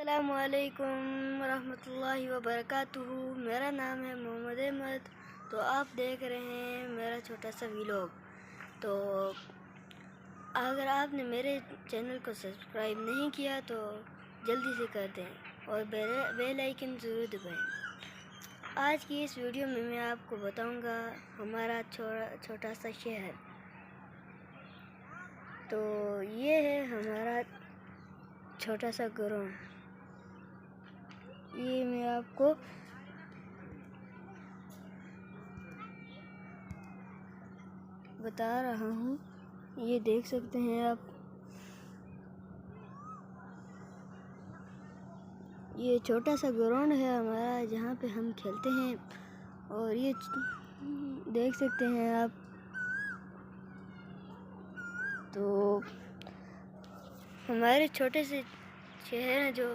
अस्सलामुअलैकुम रहमतुल्लाहि व बरकातुहू। मेरा नाम है मोहम्मद अहमद। तो आप देख रहे हैं मेरा छोटा सा व्लॉग। तो अगर आपने मेरे चैनल को सब्सक्राइब नहीं किया तो जल्दी से कर दें और बेल आइकन ज़रूर दबाएं। आज की इस वीडियो में मैं आपको बताऊंगा हमारा छोटा सा शहर। तो ये है हमारा छोटा सा ग्राउंड। ये मैं आपको बता रहा हूँ, ये देख सकते हैं आप। ये छोटा सा ग्राउंड है हमारा जहाँ पे हम खेलते हैं। और ये देख सकते हैं आप। तो हमारे छोटे से शहर हैं जो